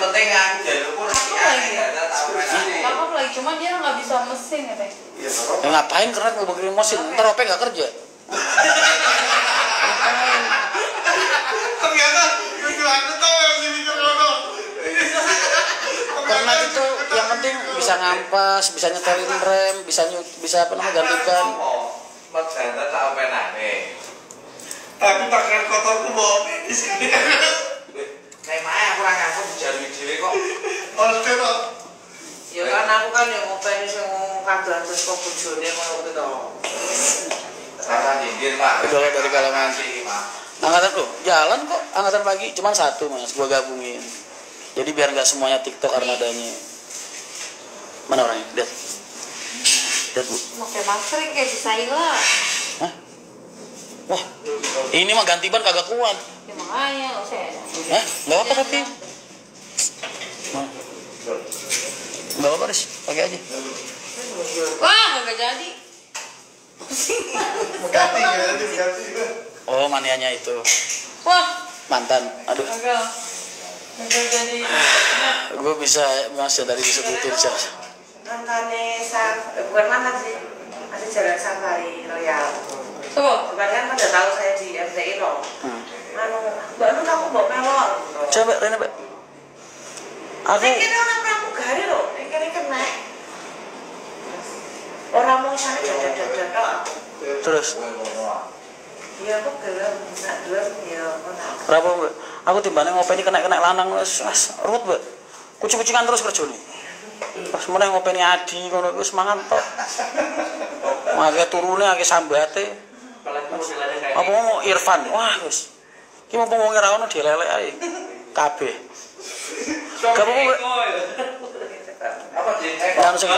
penting aku jalurku Aku lagi, cuma dia nggak bisa mesin ya teh. Ya ngapain keren mau bikin mesin? Ntar OP nggak kerja. Ternyata aku tahu yang sini kerono. Karena itu yang penting bisa ngampas, bisa nyetelin rem, bisa apa namanya ganti ban. Mat janda tak openane. Tapi pakaian kotorku mau medis kan. Kayak mana aku ora nganggo dijalui dhewe kok. Order. Ya kan aku kan yang ngopeni sing kadoan terus kok bojone ngono kuwi to. Salah dingin, Pak. Idola dari kalangan sih, Pak. Angkatan tuh jalan kok angkatan pagi cuman satu mas, gua gabungin. Jadi biar nggak semuanya TikTok armadanya. Mana orangnya? Lihat. Lihat bu. Pakai masker kayak si Saila. Hah? Wah, ini mah ganti ban kagak kuat. Ya makanya nggak usah. Hah? Nggak apa tapi. Nggak apa Riz, pakai aja. Wah nggak jadi. Ganti juga. Oh manianya itu Wah mantan. Aduh. gagal jadi. Gue bisa masih dari disebutin sih. Mantane bukan mantan sih, masih jalan Safari Royal. Coba. Bukan kan pada tahu saya di FDI loh. Mbak Nun aku bawa pelor. Coba Rena Mbak. Aku Ini orang pramugari loh, ini kena. Orang mau sana dadah. terus. Iya aku gelem, nak gelem ya mana. Berapa Mbak? Aku timbane ngopeni kena lanang wis ruwet Mbak. Kucing-kucingan terus kerja nih. Pas mulai ngopeni adi ngono wis mangan tok. Mangke turune akeh sambate. Apa mau Irfan? Wah wis. Ki mau wong ora ono dilelek ae. Kabeh. Kamu Mbak. Apa sih? Langsung.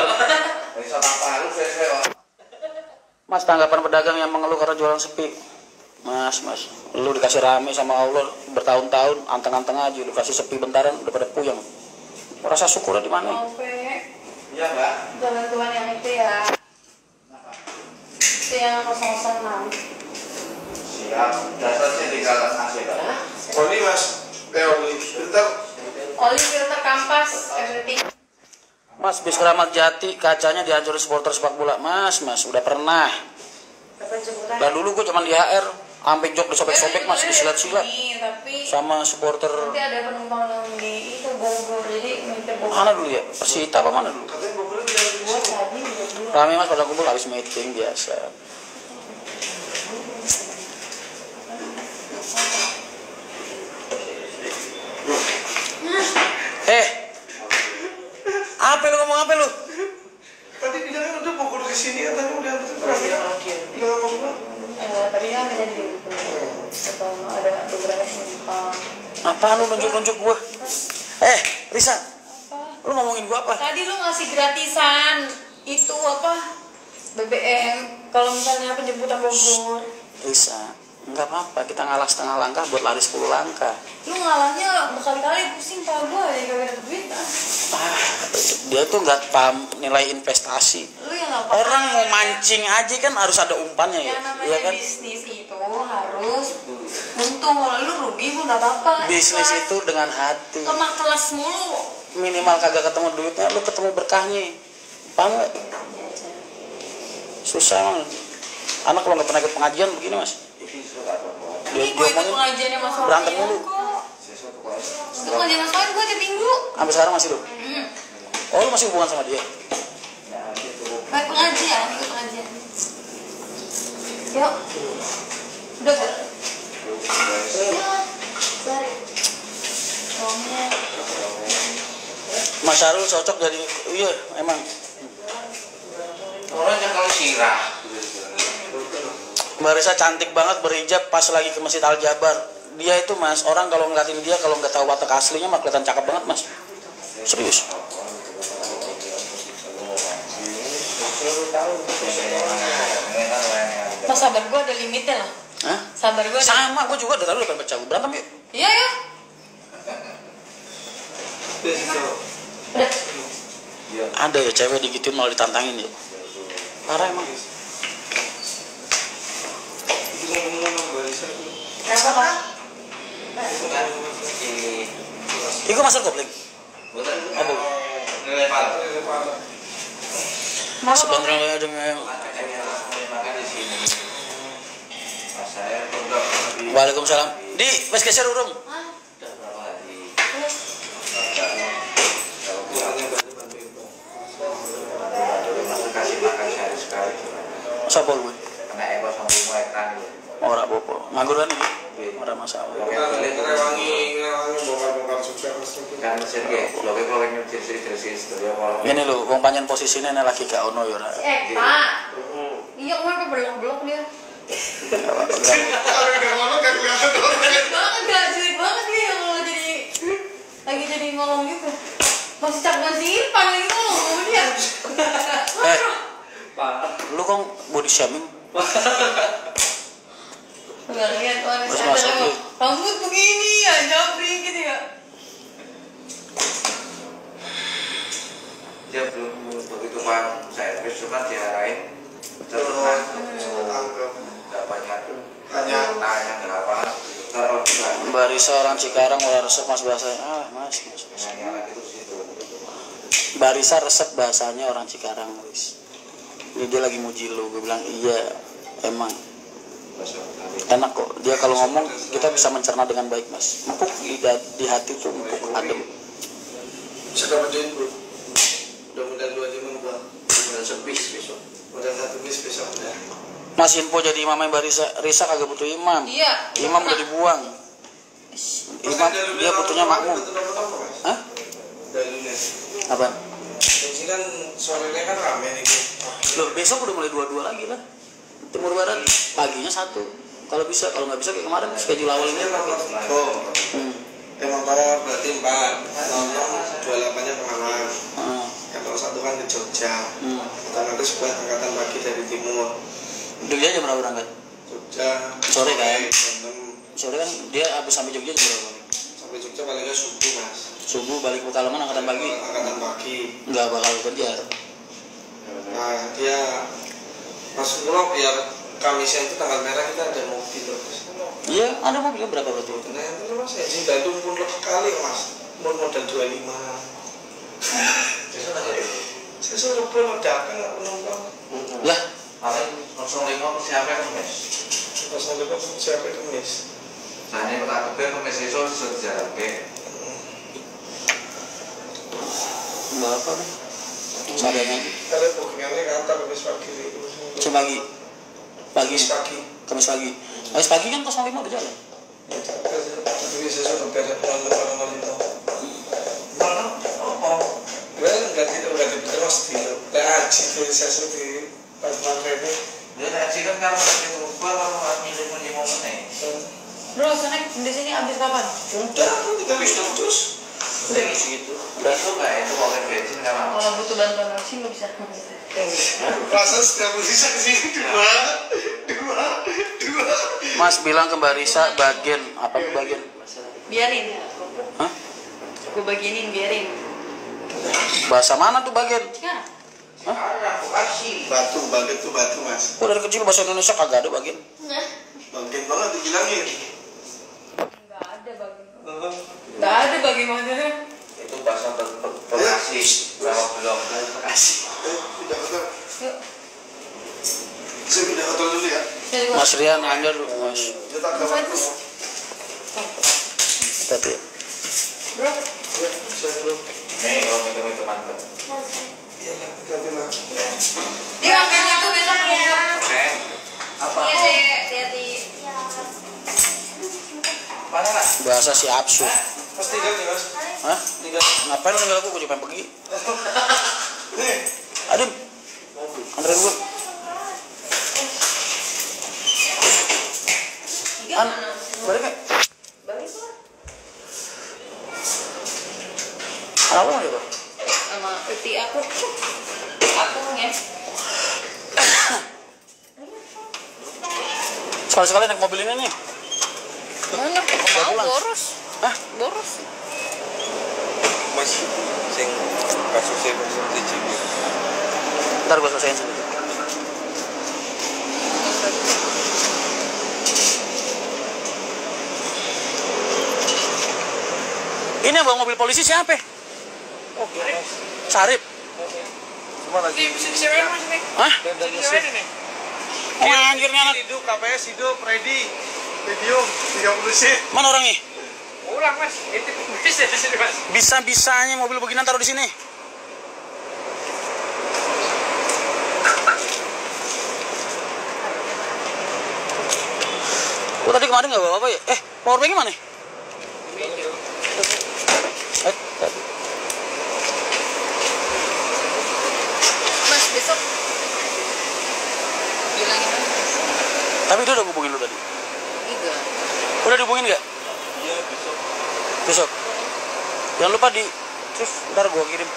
Bisa apa lu sesuai. Mas tanggapan pedagang yang mengeluh karena jualan sepi. Mas, lu dikasih rame sama Allah bertahun-tahun, anteng-anteng aja, lu kasih sepi bentaran udah pada puyeng. Rasa syukurnya di mana? Oke. Iya, Mbak. Jalan Tuhan yang itu ya. Itu yang 006. Siap. Dasarnya di atas AC, Pak. Oli mas, oli. Bentar. Oli filter kampas everything. Mas, bis Keramat Jati kacanya dihancurin supporter sepak bola. Mas, udah pernah. Kapan jemputan? Dan dulu gua cuma di HR, sampai jok disobek-sobek mas, disilat-silat. Tapi Sama supporter nanti ada penumpang yang di itu Bogor, jadi minta Bogor. mana dulu ya? Persita apa mana dulu? Katanya Bogor bilang Gua tadi udah dulu. Rame mas pada kumpul habis meeting biasa. Apa lu ngomong apa lu? tadi bilangnya udah Bogor ke sini katanya udah nggak apa-apa. Tadi kan ada di itu. Atau ada beberapa penumpang. Apaan lu nunjuk-nunjuk gua? Risa, lu ngomongin gua apa? Tadi lu ngasih gratisan itu apa? BBM kalau misalnya penjemputan Bogor. Risa, nggak apa-apa, kita ngalah setengah langkah buat lari 10 langkah. Lu ngalahnya berkali-kali pusing pak gua ya kagak dapet duit kan. Dia tuh nggak paham nilai investasi. Lu yang nggak paham. Orang mau mancing aja kan harus ada umpannya ya, Yang namanya iya kan? bisnis itu harus untung. Kalau lu rugi pun nggak apa-apa. Bisnis Ikhlas. itu dengan hati. Lemak kelas mulu. Minimal kagak ketemu duitnya, lu ketemu berkahnya. Paham nggak? Susah emang. Anak kalau nggak pernah ikut pengajian begini mas. Ini gue ikut pengajiannya Mas Wahyu berantem mulu. kok. Itu pengajian Mas Wahyu gue tiap minggu. Sampai sekarang masih lu? Oh lu masih hubungan sama dia? Baik pengajian, ikut pengajian. Yuk. Udah gak? Ya. Sorry. Ngomong. Mas Syarul cocok jadi, iya emang. Orang yang kalau sirah. Mbak Risa cantik banget berhijab pas lagi ke Masjid Al Jabar. Dia itu mas, orang kalau ngeliatin dia kalau nggak tahu watak aslinya mah kelihatan cakep banget mas. Serius. Mas sabar gue ada limitnya lah. Hah? Sabar gue ada. Sama, gue juga dari tadi udah pengen pecah. Berantem yuk. Iya ya. Udah. Ada ya cewek digituin malah ditantangin ya. Parah emang. Kenapa kan? Iku masuk kopling. Bukan. Apa? Nilai pala. Sebenarnya dengan Makan di sini. Mas saya udah Waalaikumsalam. Di wes geser urung. berapa hari? Masuk kasih makan sehari sekali. Sapa kuwi? Kena ekor sama 5 hektar. Ora apa-apa. Nganggur kan iki? Ora masalah. Ngerewangi bongkar-bongkar juga Kan mesin ge, bloke-bloke nyuci sih ya kalau. Ini lho, wong pancen posisine nek lagi gak ono ya ora. Pak. Iya, kenapa belok-belok dia? kalau udah ngomong gak kelihatan Jelek banget, gak jelek banget dia kalau jadi lagi jadi ngomong gitu. Masih cak masih Irfan lagi ngomong dia. Lu kok body shaming? Enggak lihat orang Mas ada masuk rambut, tuh. rambut begini ya, jabri gitu ya. Dia belum begitu paham servis cuma diarahin terus nggak banyak tanya kenapa terus Mbak Risa orang Cikarang ora resep Mas bahasanya. Mas. nanya lagi terus itu Mbak Risa resep bahasanya orang Cikarang, Riz. Jadi dia lagi muji lu, gue bilang iya, emang enak kok. Dia kalau ngomong kita bisa mencerna dengan baik, Mas. Empuk di hati tuh empuk adem. bisa dapat duit bro mudah-mudahan 2 jam bang udah sepis besok udah 1 bis besok udah Mas info jadi imam Mbak Risa kagak butuh imam. Iya. Imam udah dibuang. Imam dia butuhnya makmum. Hah? dalilnya Apa? ini kan sorenya kan rame nih Loh, besok udah mulai 2-2 lagi lah. Timur Barat paginya 1. Kalau bisa, kalau nggak bisa kayak kemarin schedule awalnya. Emang para berarti 4 28-nya Pemalang yang kalau 1 kan ke Jogja otomatis buat angkatan pagi dari timur Jogja jam berapa berangkat? Jogja Sore kan? jam 6 Sore kan dia habis sampai Jogja jam berapa? sampai Jogja paling nggak subuh mas Subuh balik ke Pekalongan angkatan pagi. angkatan pagi Nggak bakal kerja. nah dia maksud lo biar Kamisnya itu tanggal merah kita ada mobil loh Iya, ada mobilnya berapa berarti? nah itu mas izin Bandung pun kali mas modal 25 besok aja yuk saya suruh pun dagang nggak penumpang Lah, paling 05 siapa kan mes pas nggak siapa itu mis nah ini kota keber kemes besok sudah jalan ke berapa nih? Seadanya. kalau bookingannya kantor Kamis pagi Pagi. Pagi. Kamis pagi Kamis pagi. Kamis pagi kan 05 udah jalan. tapi saya sudah beres malam itu mana oh udah dibetul mas di aji tulisasi di pas ini dia reaksi kan kalau lagi berubah kalau milih mau meneng Bro, sana di sini habis kapan? udah tinggal terus udah gitu besok nggak itu mau ke bensin nggak mau Kalau butuh bantuan sih nggak bisa. perasaan setiap bisa kesini dua Mas bilang ke Mbak Risa bagian apa tuh bagian? Biarin. Hah? Gue baginin, biarin. Bahasa mana tuh bagian? Sekarang. ada aku kasih batu bagian tuh batu mas Oh, dari kecil bahasa Indonesia kagak ada bagian. bagian banget dibilangin Nggak ada bagian. Nggak ada bagaimana? itu bahasa Bekasi kalau belum Bekasi pindah hotel Yuk. saya pindah hotel dulu ya Jadi gua. Mas Rian Anjar Mas. kita kamar dulu Tapi Bro. ya saya belum nih kalau ketemu teman iya ya hati-hati lah Dia makan itu besok ya. oke apa Iya deh, hati-hati. mana lah bahasa si absurd. mas tinggal nih mas Hah? tinggal Ngapain lu tinggal aku pengen pergi? nih Adim. Anterin gue. An, balik ya? Balik lah. Apa mau coba? Sama uti aku. Aku ya. Sekali-sekali naik mobil ini nih. Mana? Mau pulang. boros. Hah? Boros. mas sing kasusnya masih Ntar gue selesaiin sendiri. Ini yang bawa mobil polisi siapa? Oke, Mas. Sarip. Semua lagi. Hah? Oh, anjirnya anak. Hidup KPS hidup ready. Medium 30 seat. Mana orangnya? Ulang mas, itu bisa di sini mas. Bisa-bisanya mobil beginian taruh di sini. Oh tadi kemarin nggak bawa apa ya? Powerbanknya mana? Mas besok bilangin aja. Tapi dia udah hubungin lu tadi. Enggak. Udah dihubungin nggak? Iya besok. Besok. Jangan lupa di terus ntar gua kirim.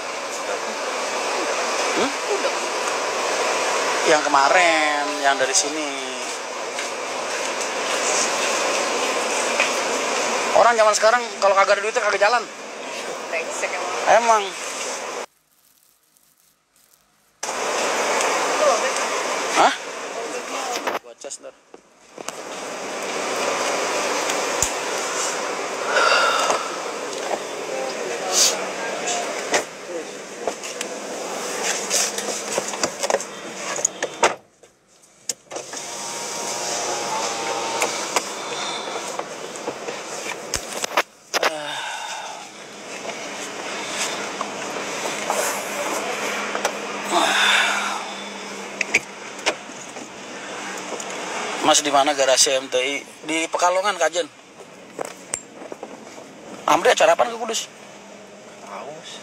Udah. Yang kemarin, yang dari sini. Orang zaman sekarang kalau kagak ada duitnya kagak jalan. Brengsek emang. Emang. Hah? Gua cas ntar. Mas di mana garasi MTI? Di Pekalongan, Kajen. Amri acara apaan ke Kudus? Aus.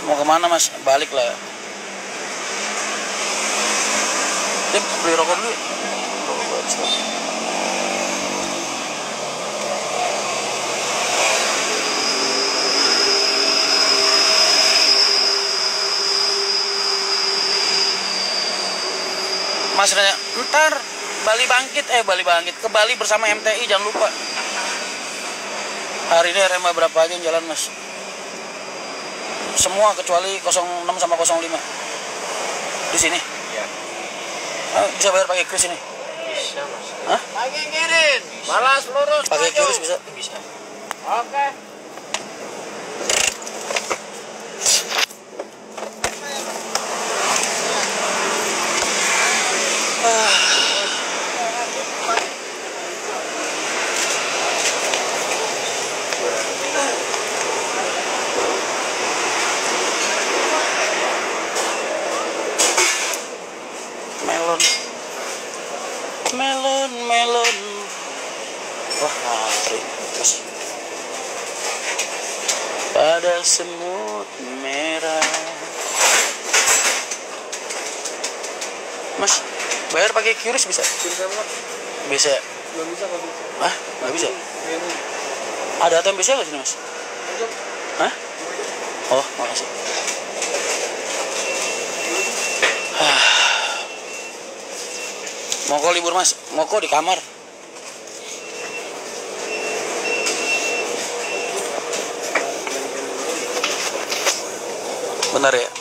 Mau kemana Mas? Balik lah. Beli rokok dulu. Mas nanya, ntar Bali bangkit ke Bali bersama MTI, jangan lupa. Hari ini Arema berapa aja yang jalan Mas? Semua kecuali 06 sama 05 di sini. Iya. Bisa bayar pakai kris ini? Bisa mas. Hah? Pakai kirin, balas lurus. Pakai kris bisa? Bisa. Oke. Melon. Wah, ngantri. Mas. Pada semut merah. Mas, bayar pakai QRIS bisa? Bisa. Belum bisa kalau bisa. Hah? Nggak bisa? Ada ATM bisa nggak sini Mas? Hah? Oh, makasih. Mau kok libur Mas? Mau kok di kamar? Benar ya?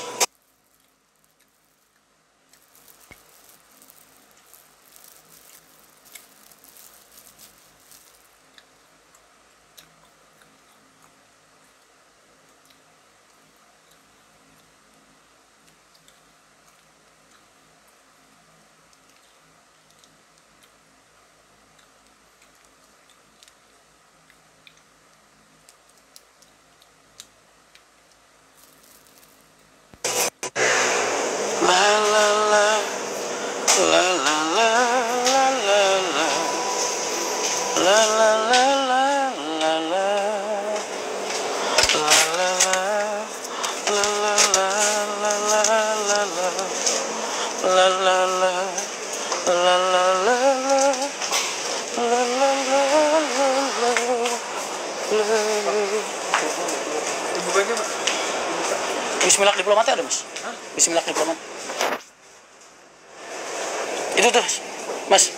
Dibukanya Pak. Bismillah diplomatnya ada Mas? Hah? Bismillah diplomat. Itu tuh Mas.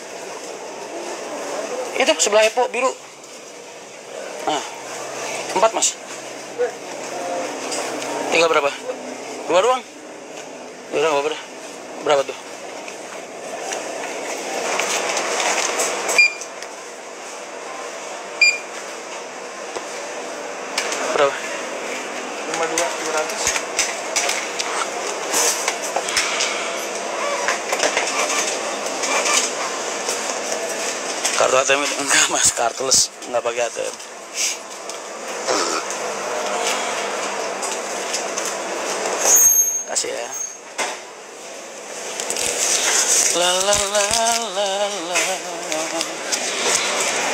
Itu sebelah Epo biru. Nah, 4 Mas. Tinggal berapa? 2 doang. Berapa tuh? Kartu ATM enggak mas, kartules enggak pakai ATM. Kasih ya. La la la la la.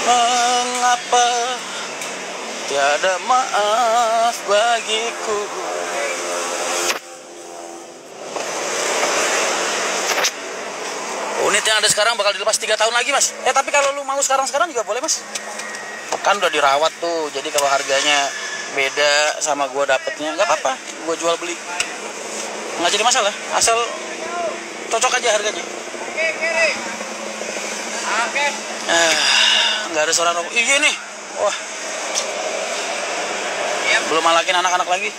Mengapa tiada maaf bagiku? Unit yang ada sekarang bakal dilepas 3 tahun lagi mas. Tapi kalau lu mau sekarang juga boleh mas. Kan udah dirawat tuh, jadi kalau harganya beda sama gua dapetnya nggak apa-apa, gua jual beli nggak jadi masalah, asal cocok aja harganya. Oke, kiri. Oke. Nggak ada suara rokok. Iya nih, wah, belum malakin anak-anak lagi.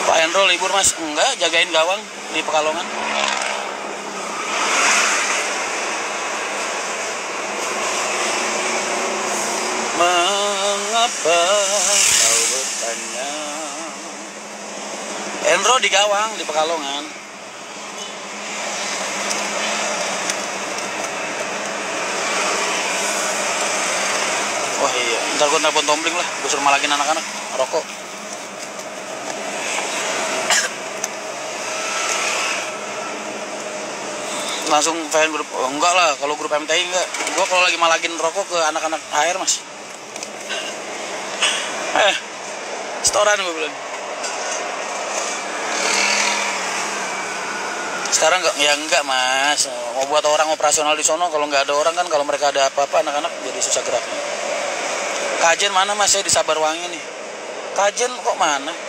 Pak Endro libur mas? Enggak, jagain gawang di Pekalongan. Mengapa kau bertanya? Endro di gawang di Pekalongan. Wah iya, ntar gue telepon Tombling lah, gue suruh malakin anak-anak rokok. Langsung fan grup, oh, enggak lah, kalau grup MTI enggak. Gue kalau lagi malakin rokok ke anak-anak HR mas. Setoran gue bilang. Sekarang enggak, ya enggak mas. Mau buat orang operasional di sono, kalau nggak ada orang kan, kalau mereka ada apa-apa anak-anak jadi susah geraknya. Kajen mana mas? Saya di Sabarwangi nih. Kajen kok mana?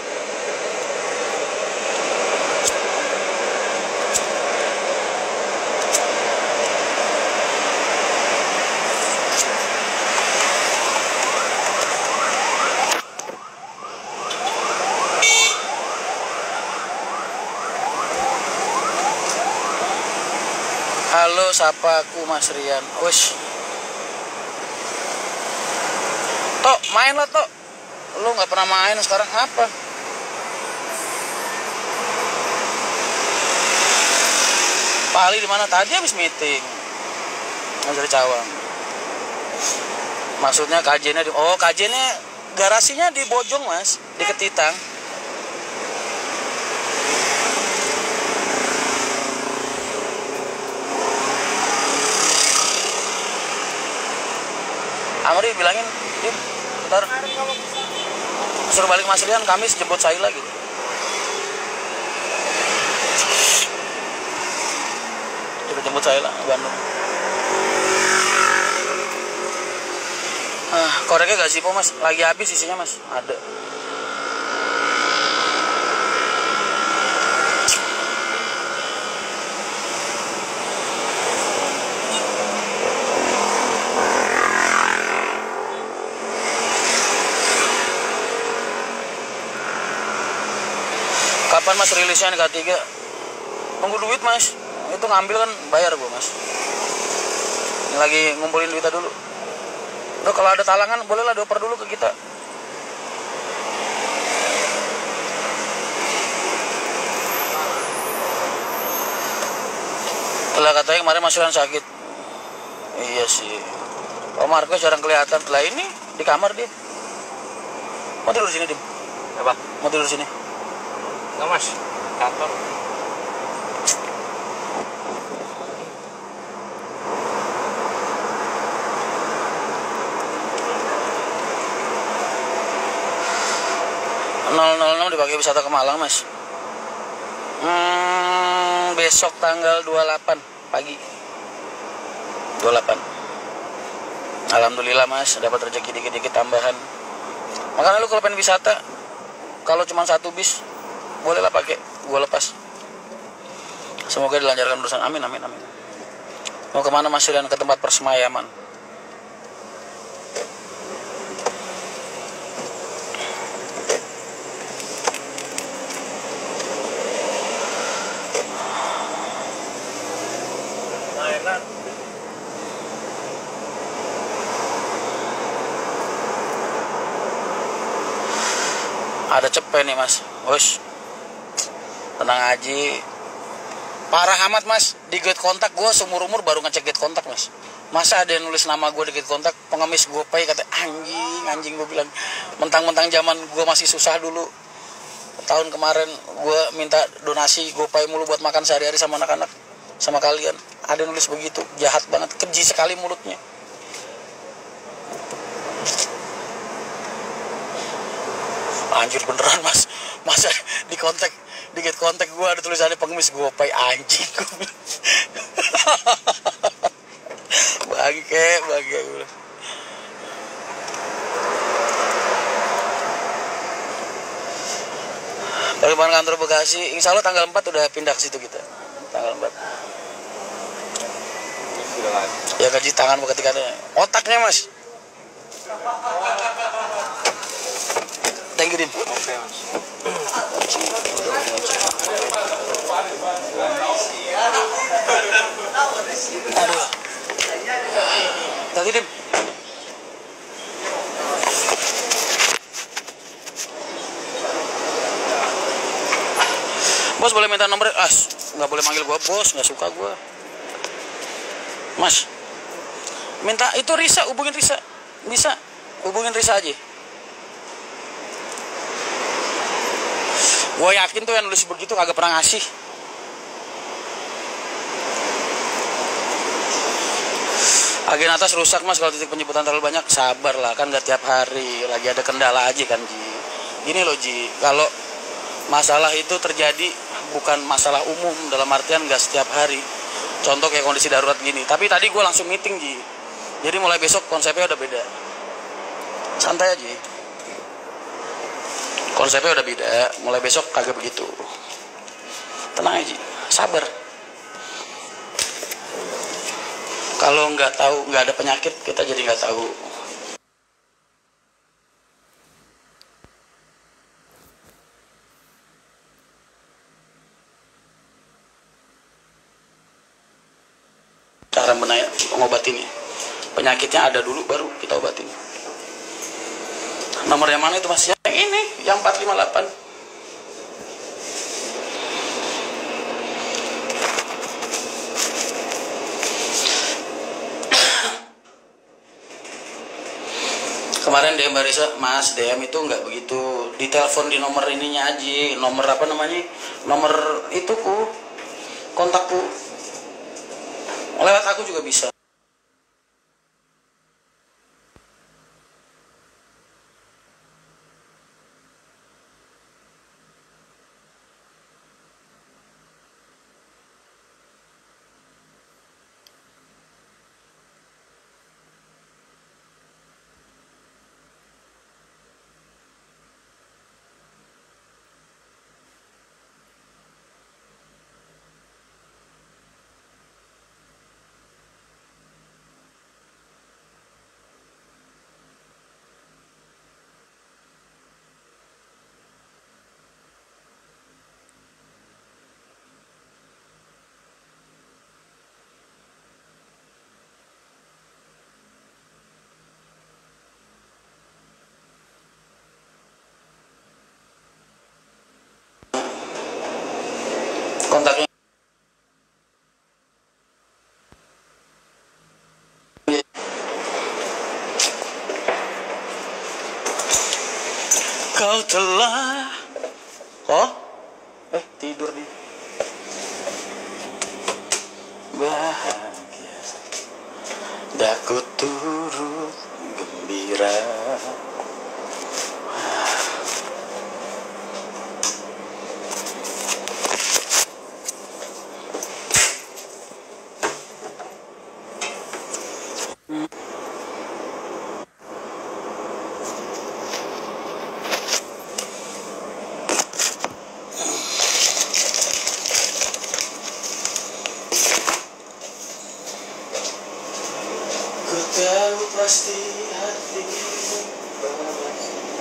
Halo, sapa aku Mas Rian. Wes. Tok, main lah Tok. Lu nggak pernah main sekarang apa? Pak Ali di mana? Tadi habis meeting. Dari Cawang. Maksudnya kajiannya di, oh kajiannya garasinya di Bojong Mas, di Ketitang. Amri bilangin, Dim, ntar suruh balik Mas Rian, Kamis jemput Saila gitu. Coba jemput Saila, Bandung. Koreknya gak sih, Mas? Lagi habis isinya, Mas. Ada. Kapan Mas rilisnya nih K3? Tunggu duit Mas. Itu ngambil kan bayar gua Mas. Ini lagi ngumpulin duitnya dulu. Udah kalau ada talangan bolehlah dioper dulu ke kita. Lah katanya kemarin Mas Rian sakit. Iya sih. Om Marco jarang kelihatan. Lah ini di kamar dia. Mau tidur sini, Dim? Apa? Mau tidur sini? Enggak mas, kantor. Dipakai wisata ke Malang mas. Besok tanggal 28 pagi 28. Alhamdulillah mas, dapat rezeki dikit-dikit tambahan. Makanya lu kalau pengen wisata, kalau cuma 1 bis bolehlah pakai, gua lepas. Semoga dilancarkan urusan, amin amin amin. Mau kemana Mas Rian? Ke tempat persemayaman. Enak. Ada cepet nih mas. Wes, tenang aja. Parah amat mas. Di gate kontak gue seumur umur baru ngecek gate kontak mas. Masa ada yang nulis nama gue di gate kontak, pengemis GoPay, kata anjing gue bilang. Mentang-mentang zaman gue masih susah dulu. Tahun kemarin gue minta donasi GoPay mulu buat makan sehari-hari sama anak-anak, sama kalian. Ada yang nulis begitu, jahat banget, keji sekali mulutnya. Anjir beneran mas, masa di kontak, di gate kontak gue ada tulisannya pengemis GoPay, anjing. Bangke gue. Bagaimana kantor Bekasi? Insya Allah tanggal 4 udah pindah ke situ kita. Tanggal 4. Ya gaji tangan ketikannya. Otaknya mas. Thank you Din. Oke mas. Aduh. Tadi Din. Bos boleh minta nomor? Nggak boleh manggil gua bos, nggak suka gua. Mas, minta itu Risa, hubungin Risa. Bisa, hubungin Risa aja. Gua yakin tuh yang nulis begitu kagak pernah ngasih. Agen atas rusak mas, kalau titik penjemputan terlalu banyak. Sabar lah, kan nggak tiap hari. Lagi ada kendala aja kan Ji. Gini loh Ji, kalau masalah itu terjadi bukan masalah umum, dalam artian nggak setiap hari. Contoh kayak kondisi darurat gini. Tapi tadi gue langsung meeting Ji. Jadi mulai besok konsepnya udah beda. Santai aja. Konsepnya udah beda. Mulai besok kagak begitu. Tenang aja. Sabar. Kalau nggak tahu, nggak ada penyakit, kita jadi nggak tahu. Cara mengobatinnya, penyakitnya ada dulu baru kita obatin. Nomor yang mana itu mas? Yang ini, yang 458. Kemarin DM Barisa, mas DM itu nggak begitu, ditelepon di nomor ininya aja, nomor apa namanya, nomor itu kontakku. Lewat aku juga bisa. Kontaknya kau telah tidur di bahagia, daku turut gembira. Ku tahu pasti hatimu bahagia.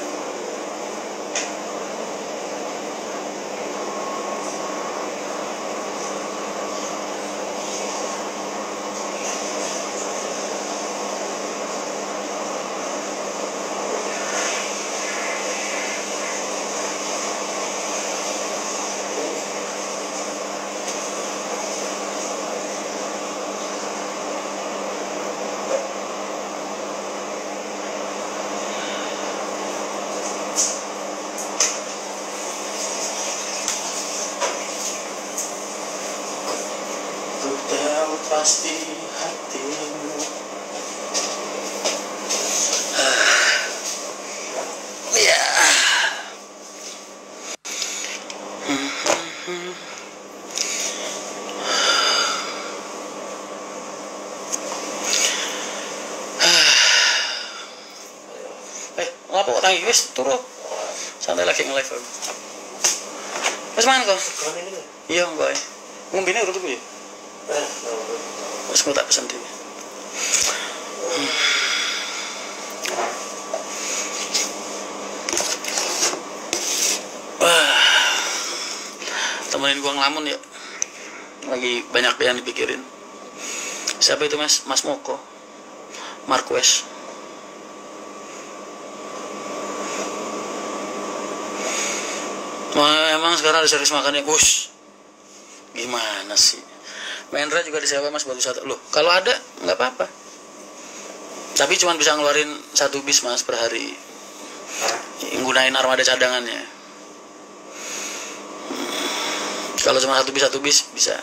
apa kok tangi wis turu. Santai lagi nge-live aku. Wis mangan kok. Iya, Mbak. Ngombene urut ku ya. Wis tak pesen dhewe. Temenin gua ngelamun ya. Lagi banyak yang dipikirin. Siapa itu Mas? Mas Moko. Marquez. Emang sekarang ada servis makannya, Gus. Gimana sih? Mendra juga disewa Mas baru satu. Loh, kalau ada nggak apa-apa. Tapi cuma bisa ngeluarin 1 bis Mas per hari. Nggunain armada cadangannya. Kalau cuma 1 bis bisa.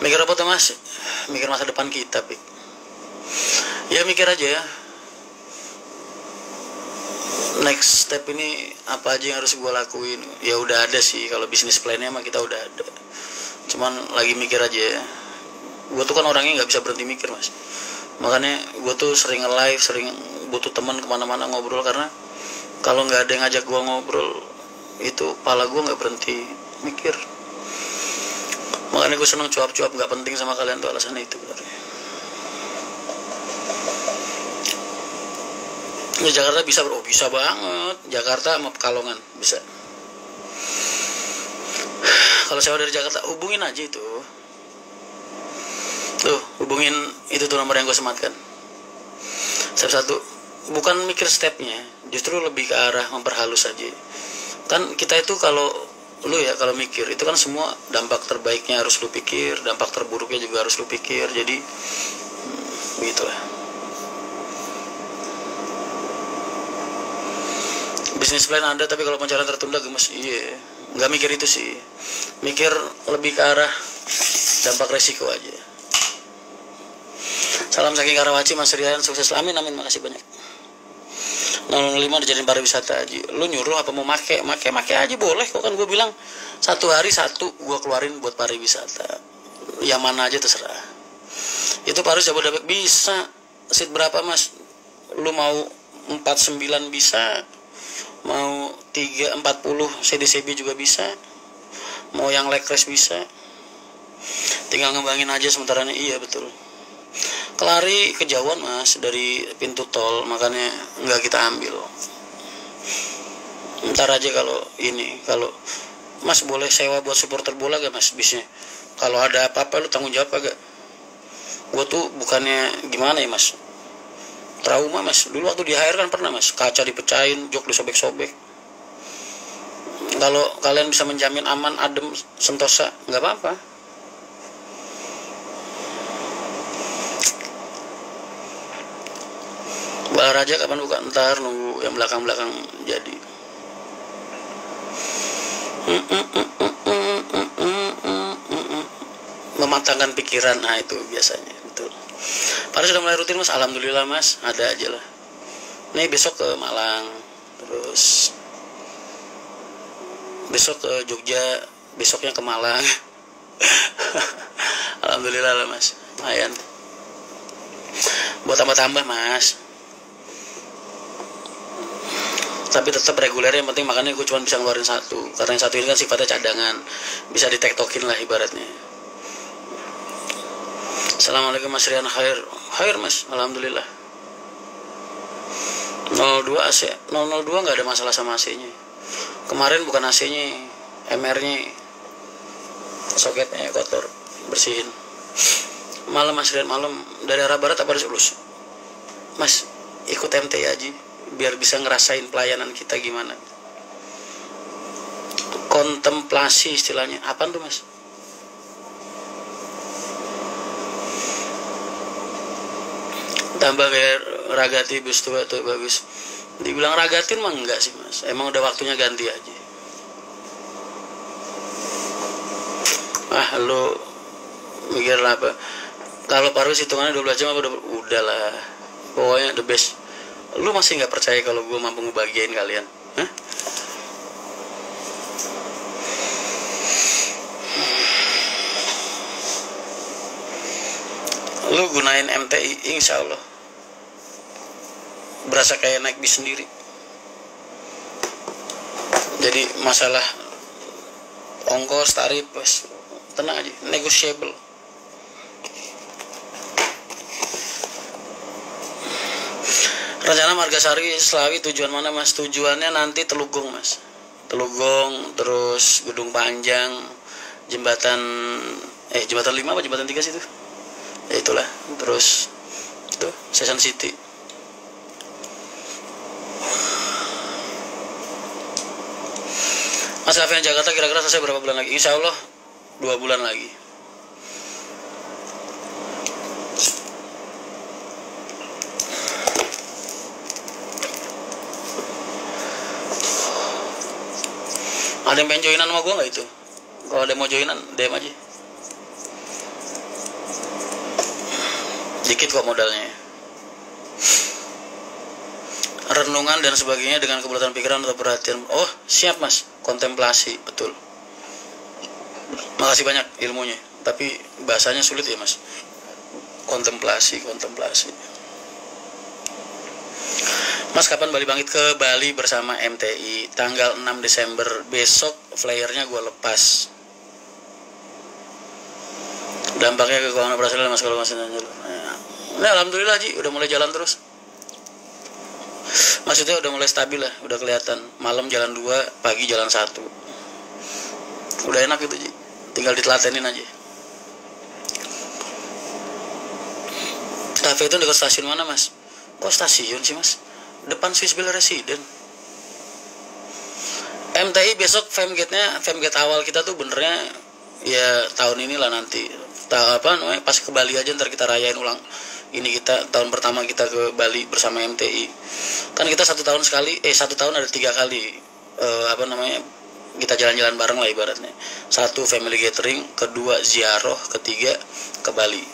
Mikir apa tuh Mas? Mikir masa depan kita, Pik. Ya mikir aja ya. Next step ini apa aja yang harus gue lakuin? Ya udah ada sih, kalau bisnis plan-nya mah kita udah ada. Cuman lagi mikir aja ya. Gue tuh kan orangnya nggak bisa berhenti mikir Mas. Makanya gue tuh sering nge-live, sering butuh teman kemana-mana ngobrol, karena kalau nggak ada yang ngajak gue ngobrol, itu pala gue nggak berhenti mikir. Makanya gue seneng cuap-cuap nggak penting sama kalian tuh alasan itu benernya. Ya, Jakarta bisa bro, bisa banget. Jakarta sama Pekalongan bisa. Kalau saya dari Jakarta, hubungin aja itu. Tuh, hubungin itu tuh nomor yang gue sematkan. Step 1, bukan mikir stepnya, justru lebih ke arah memperhalus aja. Kan kita itu kalau kalau mikir itu kan semua dampak terbaiknya harus lu pikir, dampak terburuknya juga harus lu pikir. Jadi begitulah. Bisnis plan ada, tapi kalau pencarian tertunda gemes. Iya, nggak mikir itu sih. Mikir lebih ke arah dampak resiko aja. Salam saking Karawaci, Mas Rian, sukses. Amin, amin, makasih banyak. 005 dijadiin pariwisata aja. Lu nyuruh apa mau make aja boleh kok, kan gue bilang 1 hari 1 gue keluarin buat pariwisata. Yang mana aja terserah. Itu Paris Jabodetabek bisa. Seat berapa Mas? Lu mau 49 bisa. Mau 340 CDCB juga bisa. Mau yang leg race bisa. Tinggal ngembangin aja sementara ini. Iya betul. Kelari kejauhan Mas dari pintu tol, makanya nggak kita ambil. Ntar aja kalau Mas boleh sewa buat supporter bola gak Mas bisnya? Kalau ada apa-apa lu tanggung jawab gak? Gue tuh bukannya gimana ya Mas, trauma Mas. Dulu waktu di HR kan pernah Mas, kaca dipecahin, jok disobek-sobek. Kalau kalian bisa menjamin aman, adem, sentosa, nggak apa-apa. Balaraja kapan buka? Ntar nunggu yang belakang-belakang jadi. Mematangkan pikiran, nah itu biasanya betul. Paris sudah mulai rutin Mas, alhamdulillah Mas, ada aja lah. Nih besok ke Malang, terus besok ke Jogja, besoknya ke Malang. Alhamdulillah lah Mas, lumayan. Buat tambah-tambah Mas. Tapi tetap reguler, yang penting makanya gue cuma bisa ngeluarin 1, karena yang 1 ini kan sifatnya cadangan, bisa ditektokin lah ibaratnya. Assalamualaikum Mas Rian, khair Mas, alhamdulillah. 02 AC, 002 nggak ada masalah sama AC-nya. Kemarin bukan AC-nya, MR-nya, soketnya kotor, bersihin. Malam Mas Rian, malam dari arah barat apa harus lulus? Mas ikut MT aja, biar bisa ngerasain pelayanan kita gimana. Kontemplasi istilahnya. Apaan tuh Mas? Tambah kayak Ragati bus tua tuh bagus. Dibilang ragatin mah enggak sih Mas, emang udah waktunya ganti aja. Lo mikir apa? Kalau Parus hitungannya 12 jam apa udah lah, pokoknya the best. Lu masih nggak percaya kalau gue mampu ngebagiain kalian? Hah? Lu gunain MTI, insya Allah. berasa kayak naik bis sendiri. Jadi masalah ongkos, tarif, bos, tenang aja, negotiable. Rencana Margasari Slawi tujuan mana mas? Tujuannya nanti Telugong mas. Telugong, terus Gedung Panjang, jembatan 5 apa jembatan 3 sih itu? Ya itulah. Terus itu Sesan City. Mas Alfian Jakarta kira-kira selesai berapa bulan lagi? Insya Allah 2 bulan lagi. Ada yang pengen joinan sama gue nggak itu? Kalau ada yang mau joinan, DM aja. Dikit kok modalnya. Renungan dan sebagainya dengan kebulatan pikiran atau perhatian. Oh siap mas, kontemplasi, betul. Makasih banyak ilmunya, tapi bahasanya sulit ya mas. Kontemplasi. Mas kapan Bali bangkit? Ke Bali bersama MTI tanggal 6 Desember. Besok flyernya gue lepas. Dampaknya ke keuangan operasional mas kalau masih nanya. Nah alhamdulillah Ji, udah mulai jalan terus. Maksudnya udah mulai stabil lah, udah kelihatan. Malam jalan 2, pagi jalan 1. Udah enak gitu Ji, tinggal ditelatenin aja. Cafe itu dekat stasiun mana mas? Kok stasiun sih mas? Depan Swiss Bell Resident. MTI besok Femgate awal kita tuh benernya ya tahun inilah nanti. Pas ke Bali aja ntar kita rayain ulang. Ini kita tahun pertama kita ke Bali bersama MTI. Kan kita 1 tahun sekali, 1 tahun ada 3 kali kita jalan-jalan bareng lah ibaratnya. 1 family gathering, kedua ziarah, ketiga ke Bali.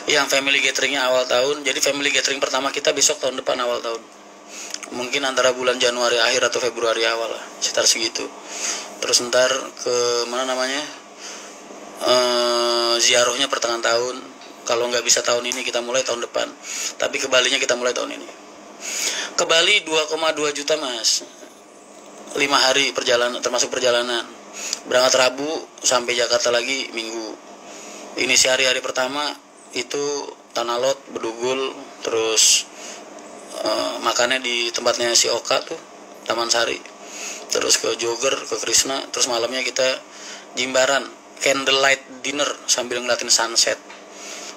Yang family gatheringnya awal tahun. Jadi family gathering pertama kita besok tahun depan awal tahun. Mungkin antara bulan Januari akhir atau Februari awal lah, sekitar segitu. Terus ntar ke mana namanya ziarahnya pertengahan tahun. Kalau nggak bisa tahun ini kita mulai tahun depan. Tapi ke Balinya kita mulai tahun ini. Ke Bali 2,2 juta mas. 5 hari perjalanan termasuk perjalanan. Berangkat Rabu sampai Jakarta lagi Minggu. Ini hari pertama itu Tanah Lot, Bedugul, terus makannya di tempatnya si Oka tuh, Taman Sari, terus ke Jogger, ke Krishna, terus malamnya kita Jimbaran, candlelight dinner sambil ngeliatin sunset.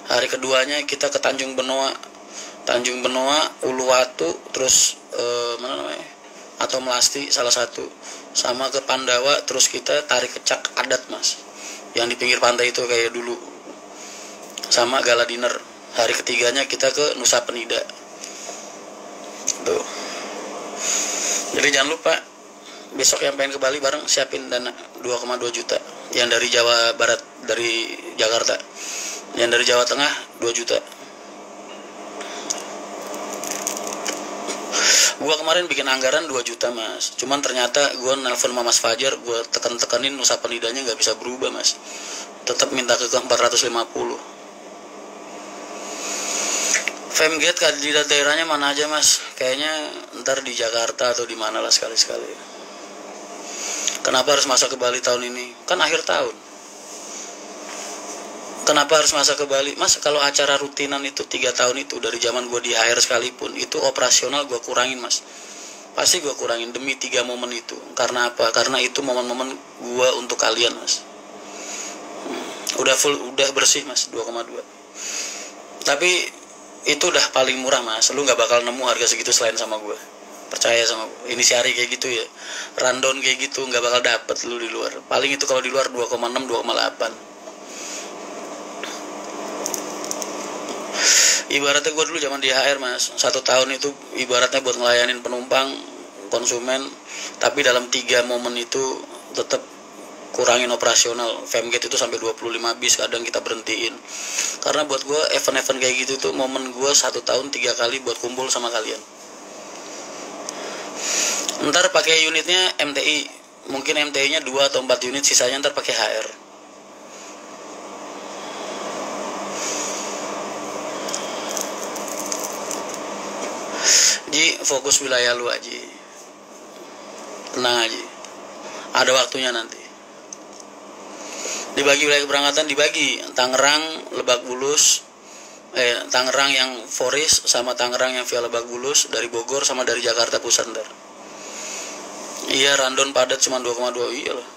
Hari keduanya kita ke Tanjung Benoa, Uluwatu, terus atau Melasti salah satu, sama ke Pandawa, terus kita tarik kecak adat mas, yang di pinggir pantai itu kayak dulu. Sama gala dinner. Hari ketiganya kita ke Nusa Penida. Tuh. Jadi jangan lupa besok yang pengen ke Bali bareng siapin dana 2,2 juta. Yang dari Jawa Barat, dari Jakarta. Yang dari Jawa Tengah 2 juta. Gua kemarin bikin anggaran 2 juta mas. Cuman ternyata gua nelpon sama Mas Fajar, gua tekan-tekanin Nusa Penidanya nggak bisa berubah mas. Tetap minta ke 450. Femgate kandidat daerahnya mana aja mas? Kayaknya ntar di Jakarta atau di mana lah sekali-sekali. Kenapa harus masa ke Bali tahun ini? Kan akhir tahun. Kenapa harus masa ke Bali? Mas kalau acara rutinan itu 3 tahun itu dari zaman gue di HR sekalipun itu operasional gue kurangin mas. Pasti gue kurangin demi 3 momen itu. Karena apa? Karena itu momen-momen gue untuk kalian mas. Udah full, udah bersih mas 2,2. Tapi itu udah paling murah mas, lu nggak bakal nemu harga segitu selain sama gue, percaya sama gue. Ini si Ari kayak gitu ya, rundown kayak gitu nggak bakal dapet lu di luar. Paling itu kalau di luar 2,6, 2,8. Ibaratnya gue dulu zaman di HR mas, 1 tahun itu ibaratnya buat ngelayanin penumpang, konsumen, tapi dalam 3 momen itu tetap kurangin operasional. Femgate itu sampai 25 bis kadang kita berhentiin. Karena buat gue event-event kayak gitu tuh momen gue 1 tahun 3 kali buat kumpul sama kalian. Ntar pakai unitnya MTI, mungkin MTI-nya 2 atau 4 unit, sisanya ntar pakai HR. Ji, fokus wilayah lu aja. Tenang aja. Ada waktunya nanti. Dibagi wilayah keberangkatan, dibagi Tangerang, Lebak Bulus, Tangerang yang Forest sama Tangerang yang via Lebak Bulus, dari Bogor sama dari Jakarta Pusat ntar. Iya, random padat cuma 2,2. Iya loh.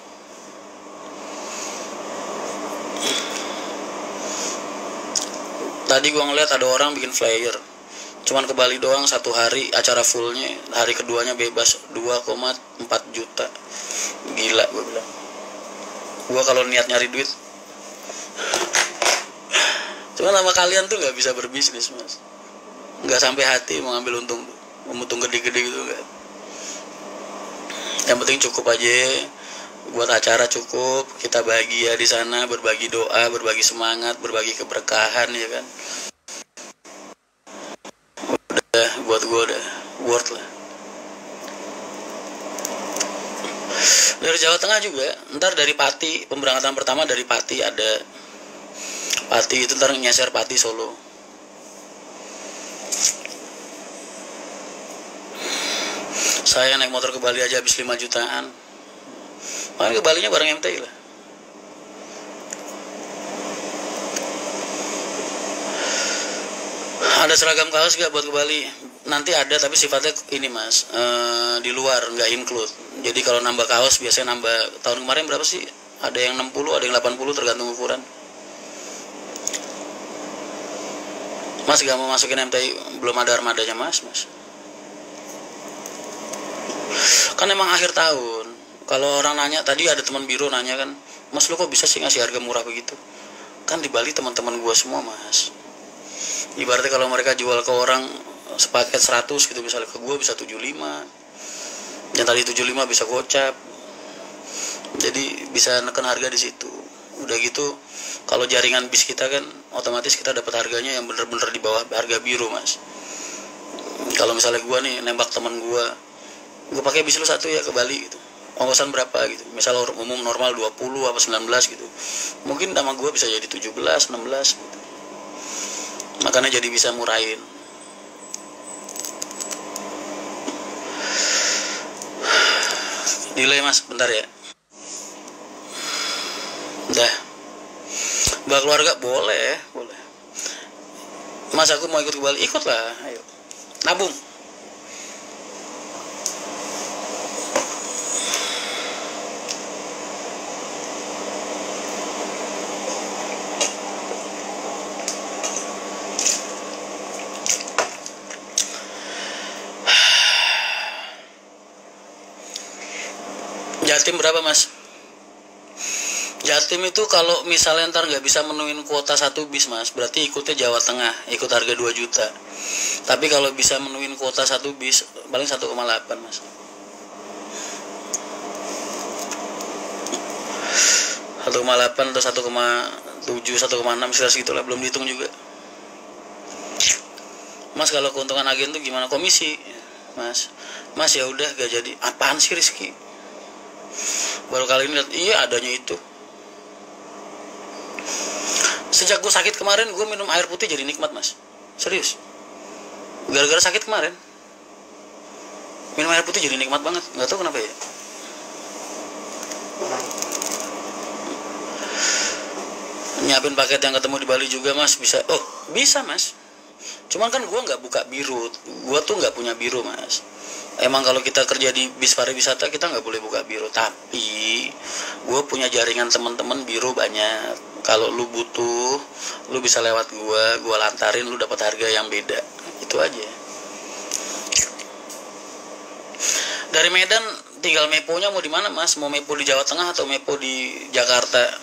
Tadi gua ngeliat ada orang bikin flyer, cuman ke Bali doang 1 hari acara fullnya, hari keduanya bebas 2,4 juta. Gila gua bilang. Gua kalau niat nyari duit, cuman sama kalian tuh nggak bisa berbisnis mas, nggak sampai hati mau ngambil untung, untung gede-gede gitu nggak. Yang penting cukup aja buat acara, cukup kita bahagia di sana, berbagi doa, berbagi semangat, berbagi keberkahan ya kan. Udah buat gue udah worth lah. Dari Jawa Tengah juga, ntar dari Pati, pemberangkatan pertama dari Pati, ada Pati itu ntar nyeser Pati Solo. Saya naik motor ke Bali aja habis 5 jutaan. Makanya ke Balinya bareng MTI lah. Ada seragam kaos gak buat ke Bali? Nanti ada, tapi sifatnya ini mas, di luar, nggak include. Jadi kalau nambah kaos biasanya nambah. Tahun kemarin berapa sih? Ada yang 60, ada yang 80 tergantung ukuran. Mas gak mau masukin MTI, belum ada armadanya mas. Kan emang akhir tahun. Kalau orang nanya, tadi ada teman biro nanya kan, mas lu kok bisa sih ngasih harga murah begitu? Kan di Bali teman-teman gua semua mas. Ibaratnya kalau mereka jual ke orang sepaket 100 gitu, misalnya ke gua bisa 75. Yang tadi 75 bisa gocap. Jadi bisa neken harga di situ. Udah gitu, kalau jaringan bis kita kan otomatis kita dapat harganya yang bener-bener di bawah harga biro mas. Kalau misalnya gua nih nembak teman gua pakai bis lu 1 ya ke Bali gitu. Ongkosan berapa gitu, misal umum normal 20 apa 19 gitu, mungkin sama gue bisa jadi 17, 16 gitu. Makanya jadi bisa murahin. Delay mas, bentar ya. Udah. Mbak keluarga boleh. Mas aku mau ikut ke Bali, ikutlah, ayo. Nabung. Jatim berapa mas? Jatim itu kalau misalnya ntar nggak bisa menuhin kuota 1 bis mas, berarti ikutnya Jawa Tengah, ikut harga 2 juta. Tapi kalau bisa menuhin kuota 1 bis, paling 1,8 mas. 1,8 atau 1,7, 1,6 sekitar segitulah, belum dihitung juga. Mas kalau keuntungan agen tuh gimana? Komisi mas. Mas ya udah gak jadi. Apaan sih Rizky? Baru kali ini lihat, iya adanya itu. Sejak gue sakit kemarin, gue minum air putih jadi nikmat mas. Serius. Gara-gara sakit kemarin, minum air putih jadi nikmat banget. Gak tahu kenapa ya. Nyiapin paket yang ketemu di Bali juga mas, bisa. Oh bisa mas. Cuman kan gue nggak buka biro. Gue tuh nggak punya biro mas. Emang kalau kita kerja di bis pariwisata kita nggak boleh buka biro, tapi gue punya jaringan teman-teman biro banyak. Kalau lu butuh, lu bisa lewat gue lantarin, lu dapat harga yang beda. Itu aja. Dari Medan tinggal meponya mau di mana mas? Mau mepo di Jawa Tengah atau mepo di Jakarta?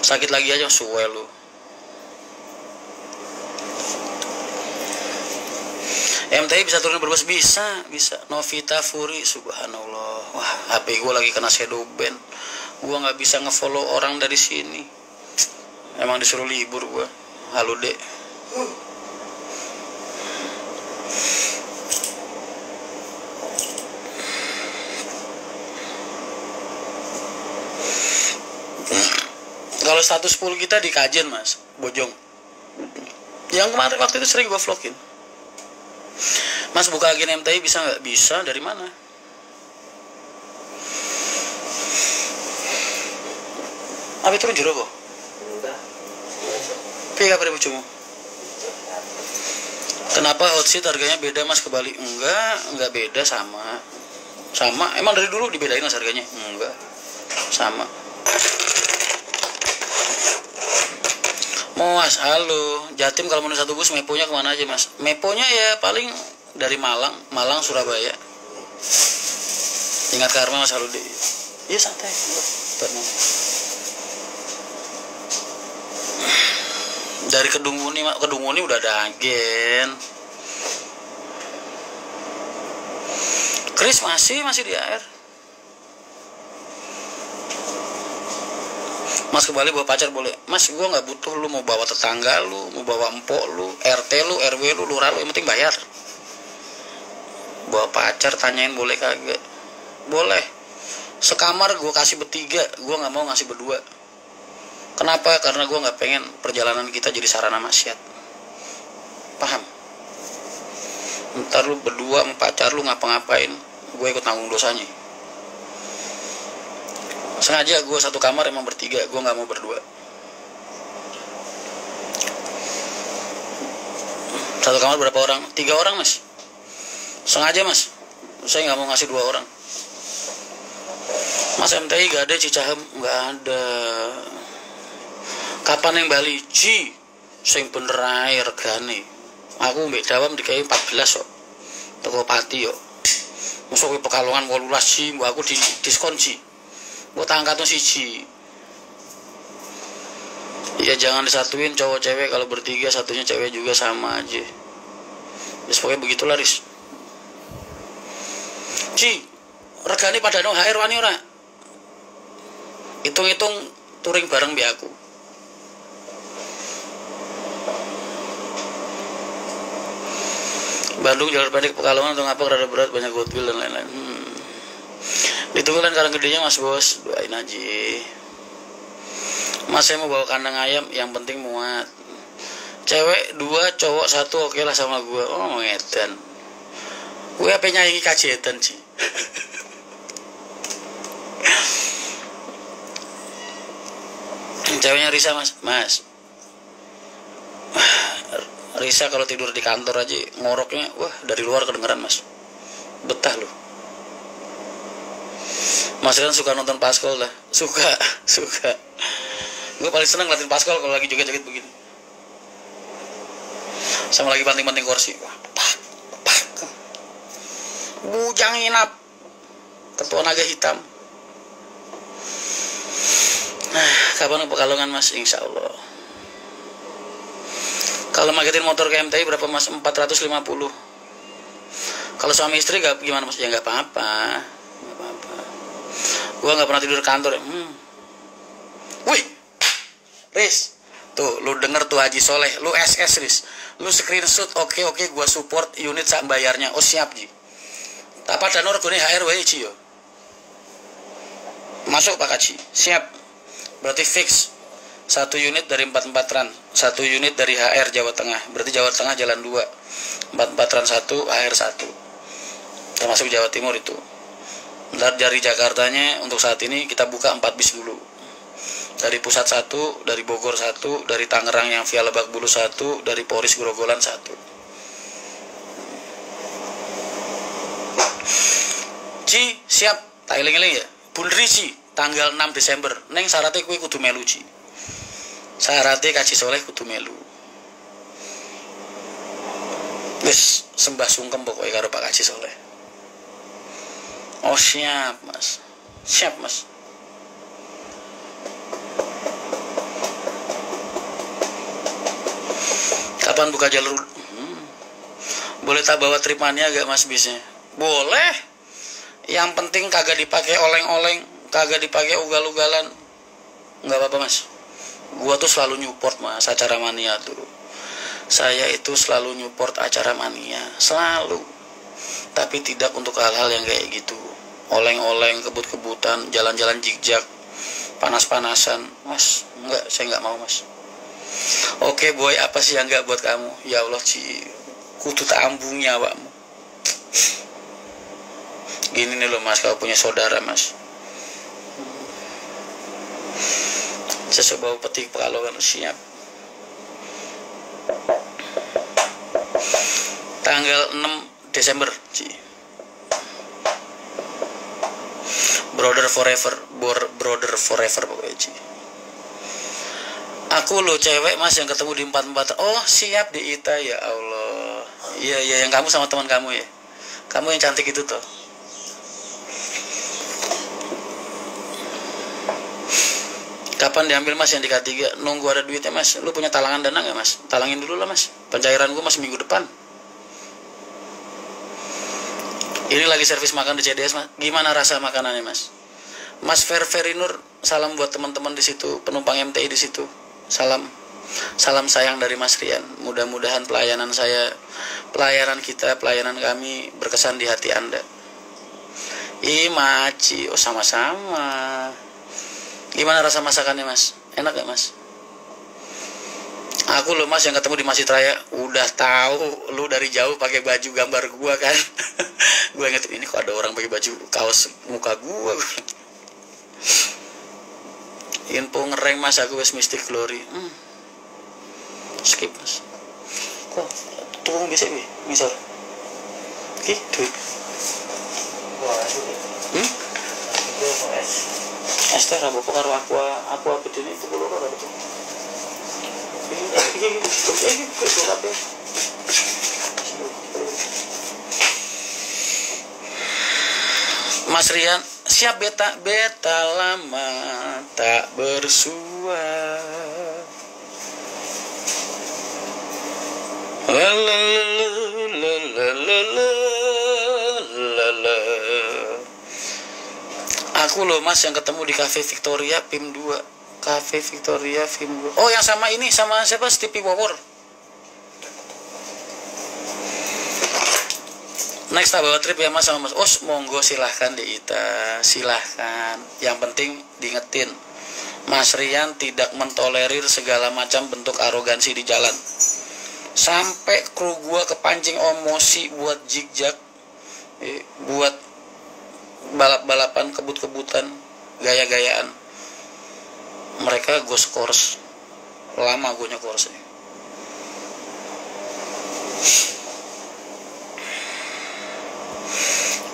Sakit lagi aja suwe lu. MTI bisa turun berbos, bisa. Novita Furi, subhanallah. Wah, HP gue lagi kena shadow ban. Gue nggak bisa ngefollow orang dari sini. Emang disuruh libur gue. Halo dek. Kalau 110 kita di Kajen mas, Bojong. Yang kemarin waktu itu sering gue vlogin. Mas buka agen MTI bisa nggak? Bisa, dari mana? Apa turun jero kok? Piye kabar bojomu? Kenapa hot seat harganya beda mas ke Bali? Enggak beda, sama. Sama, emang dari dulu dibedain mas harganya? Enggak, sama. Mau mas, halo. Jatim kalau menurut 1 bus meponya kemana aja mas? Meponya ya paling dari Malang, Surabaya. Ingat karma mas, halo deh. Iya santai. Dari Kedung Muni udah ada agen. Chris masih di AR. Mas ke Bali bawa pacar boleh? Mas gua nggak butuh, lu mau bawa tetangga lu, mau bawa empok lu, RT lu, RW lu, lurah lu, yang penting bayar. Bawa pacar tanyain boleh kagak? Boleh. Sekamar gua kasih bertiga, gua nggak mau ngasih berdua. Kenapa? Karena gua nggak pengen perjalanan kita jadi sarana maksiat. Paham? Ntar lu berdua sama pacar lu ngapa-ngapain, gue ikut tanggung dosanya. Sengaja gue satu kamar emang bertiga, gue nggak mau berdua. Satu kamar berapa orang? 3 orang mas. Sengaja mas, saya nggak mau ngasih 2 orang. Mas MTI gak ada Cicahem? Nggak ada. Kapan yang Bali? Sing bener ae regane. Aku mbek dawam dikai 14 kok. Toko Pati yo. Mosok kowe Pekalongan 18 ji, mbok aku di diskon ji. Mbok tangkatno siji. Ya jangan disatuin cowok cewek, kalau bertiga satunya cewek juga sama aja. Wis pokoknya begitulah Riz. Ji, regane padano HR wani ora? Hitung-hitung touring bareng mbek aku. Bandung jalur pendek Pekalongan untuk apa rada berat, banyak goodwill dan lain-lain. Ditunggu kan Karang Gedenya mas bos, doain aja. Mas saya mau bawa kandang ayam, yang penting muat. Cewek 2, cowok 1, oke lah sama gue. Oh ngedan. Gue apa nyanyi kajetan sih. Ceweknya Risa mas. Risa kalau tidur di kantor aja ngoroknya, wah dari luar kedengeran mas. Betah loh. Mas kan suka nonton paskol lah. Suka. Gue paling seneng ngeliatin paskol kalau lagi joget-joget begini. Sama lagi banting-banting kursi. Wah, pak. Bujang inap. Ketua naga hitam. Kapan ke Pekalongan mas? Insya Allah. Kalau marketin motor ke MTI berapa mas? 450. Kalau suami istri gimana mas? Ya nggak apa-apa. Gua nggak pernah tidur kantor. Wih, Riz, tuh lu denger tuh Haji Soleh, lu SS Riz, lu screenshot, oke, gua support unit sak bayarnya. Oh siap Ji. Tak pada nor gune HR wae Ji yo. Masuk Pak Haji, siap. Berarti fix. 1 unit dari 44 Ran, 1 unit dari HR Jawa Tengah, berarti Jawa Tengah jalan 2, 44 Ran 1, HR 1, termasuk Jawa Timur itu. Ntar dari Jakartanya untuk saat ini kita buka 4 bis dulu, dari Pusat 1, dari Bogor 1, dari Tangerang yang via Lebak Bulus 1, dari Poris Grogolan 1. Ci, siap, tak eling-eling ya, Bundri Ci, tanggal 6 Desember, neng syaratnya kuwi kudu melu Ci. Syaratnya Kaji Soleh kudu melu. Wis sembah sungkem pokoknya karo Pak Kaji Soleh. Oh siap mas. Kapan buka jalur? Boleh tak bawa tripmania gak mas bisnya? Boleh. Yang penting kagak dipakai oleng-oleng, kagak dipakai ugal-ugalan. Nggak apa-apa mas. Gua tuh selalu nyupport mas acara mania tuh. Saya itu selalu nyupport acara mania, selalu. Tapi tidak untuk hal-hal yang kayak gitu. Oleng-oleng, kebut-kebutan, jalan-jalan jig-jag. panas-panasan. Mas, enggak, saya enggak mau mas. Oke boy, apa sih yang enggak buat kamu? Ya Allah Ci, kutu tak ambung nyawamu. Gini nih loh mas, kalau punya saudara mas, sesebau petik pekalongan siap. Tanggal 6 Desember Ci. Brother forever pokoknya Ci. Aku lo cewek mas yang ketemu di 44. Oh siap di Ita, ya Allah. Iya yang kamu sama teman kamu ya. Kamu yang cantik itu tuh. Kapan diambil mas yang di K3? Nunggu ada duitnya mas. Lu punya talangan dana gak mas? Talangin dulu lah mas. Pencairan gue masih minggu depan. Ini lagi servis makan di CDS mas. Gimana rasa makanannya mas? Mas Ferinur, salam buat teman-teman di situ, penumpang MTI di situ. Salam sayang dari Mas Rian. Mudah-mudahan pelayanan kita, pelayanan kami berkesan di hati Anda. Maci, oh sama-sama. Gimana rasa masakannya mas? Enak gak mas? Aku loh mas yang ketemu di Masjid Raya, udah tahu lu dari jauh pakai baju gambar gua kan. Gua inget ini kok ada orang pakai baju kaos muka gua. Info ngereng mas, aku wes Mystic Glory. Skip mas. Kok turun bisa bi? Misal. Ki, duit. Esther apa karo aku bedene itu lho ora betul. Mas Rian, siap beta lama tak bersua. Aku loh mas yang ketemu di Cafe Victoria PIM 2. Cafe Victoria PIM 2. Oh yang sama ini, sama siapa? Stevie Wonder. Next tak bawa trip ya mas sama mas. Oh monggo silahkan di Ita, silahkan. Yang penting diingetin, Mas Rian tidak mentolerir segala macam bentuk arogansi di jalan. Sampai kru gua kepancing emosi buat zigzag, buat balap-balapan, kebut-kebutan, gaya-gayaan. Mereka gue skors. Lama gue nyekors.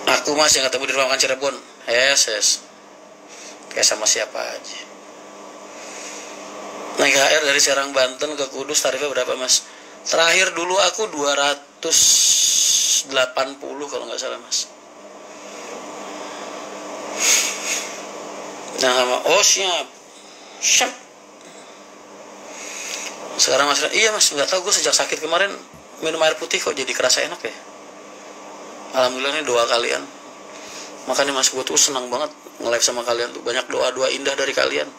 Aku mas yang ketemu di rumah makan Cirebon. Yes. Kayak sama siapa aja. Naik HR dari Serang Banten ke Kudus tarifnya berapa mas? Terakhir dulu aku 280 kalau nggak salah mas. Nah, oh siap. Sekarang mas, iya mas, nggak tahu gue sejak sakit kemarin minum air putih kok jadi kerasa enak ya. Alhamdulillah ini doa kalian. Makanya mas gue tuh senang banget nge-live sama kalian tuh. Banyak doa-doa indah dari kalian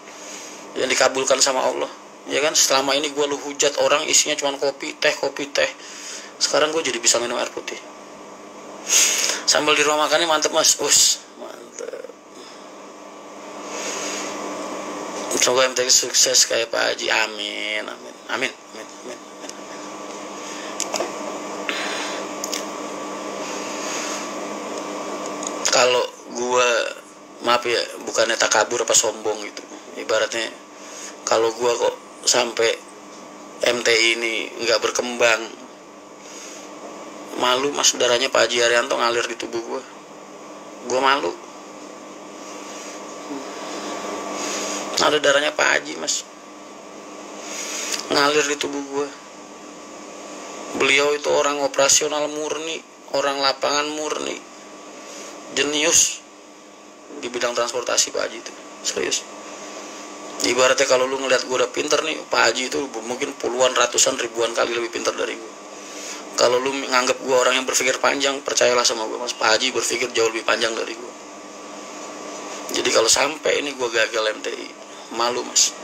yang dikabulkan sama Allah. Ya kan, selama ini gue lu hujat orang isinya cuma kopi teh. Sekarang gue jadi bisa minum air putih. Sambal di rumah makannya mantep mas. Mantep. Semoga MTQ sukses kayak Pak Haji. Amin. Kalau gua, maaf ya, bukannya takabur apa sombong gitu. Ibaratnya kalau gua kok sampai MTI ini nggak berkembang, malu mas, darahnya Pak Haji Haryanto ngalir di tubuh gua malu. Ada darahnya Pak Haji mas ngalir di tubuh gue. Beliau itu orang operasional murni, orang lapangan murni, jenius di bidang transportasi Pak Haji itu, serius. Ibaratnya kalau lu ngeliat gue udah pinter nih, Pak Haji itu mungkin puluhan, ratusan, ribuan kali lebih pinter dari gue. Kalau lu nganggap gue orang yang berpikir panjang, percayalah sama gue mas, Pak Haji berpikir jauh lebih panjang dari gue. Jadi kalau sampai ini gue gagal MTI, malu mas,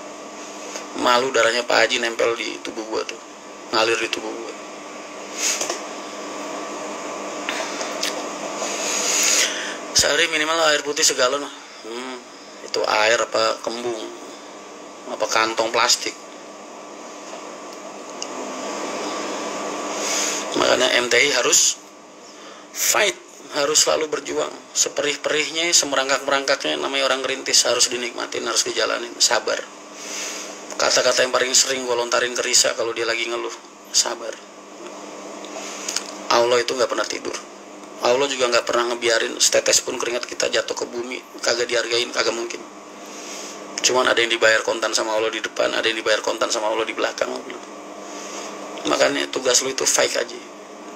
malu, darahnya Pak Haji nempel di tubuh gua tuh, ngalir di tubuh gua. Sehari minimal air putih segalon. itu air apa kembung apa kantong plastik. Makanya MTI harus fight, harus selalu berjuang seperih-perihnya, semerangkak-merangkaknya. Namanya orang ngerintis, harus dinikmatin, harus dijalanin, sabar. Kata-kata yang paling sering gue lontarin ke Risa kalau dia lagi ngeluh, sabar. Allah itu gak pernah tidur. Allah juga gak pernah ngebiarin setetes pun keringat kita jatuh ke bumi kagak dihargain, kagak mungkin. Cuman ada yang dibayar kontan sama Allah di depan, ada yang dibayar kontan sama Allah di belakang. Makanya tugas lu itu fight aja.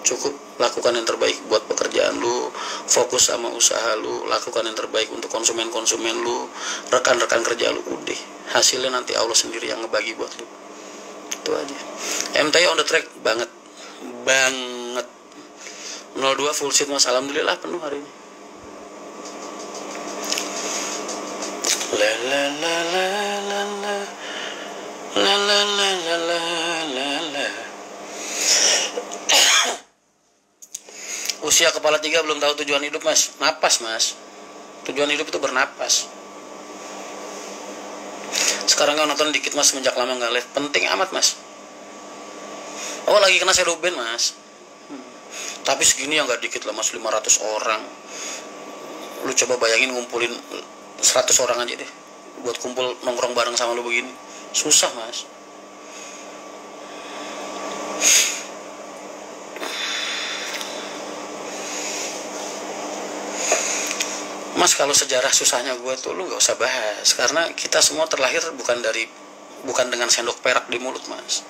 Cukup lakukan yang terbaik buat pekerjaan lu, fokus sama usaha lu, lakukan yang terbaik untuk konsumen-konsumen lu, rekan-rekan kerja lu, udah. Hasilnya nanti Allah sendiri yang ngebagi buat lu. Itu aja. MTI on the track banget. Banget. 02 full seat mas, alhamdulillah penuh hari ini. La la la la la la la la la la la la. Usia kepala 3 belum tahu tujuan hidup mas. Napas mas. Tujuan hidup itu bernapas. Sekarang kan nonton dikit mas, semenjak lama nggak live. Penting amat mas. Oh lagi kena shadow ban mas. Tapi segini ya nggak dikit lah mas, 500 orang. Lu coba bayangin ngumpulin 100 orang aja deh buat kumpul nongkrong bareng sama lu begini. Susah mas. Mas kalau sejarah susahnya gue tuh lu nggak usah bahas, karena kita semua terlahir bukan dengan sendok perak di mulut mas.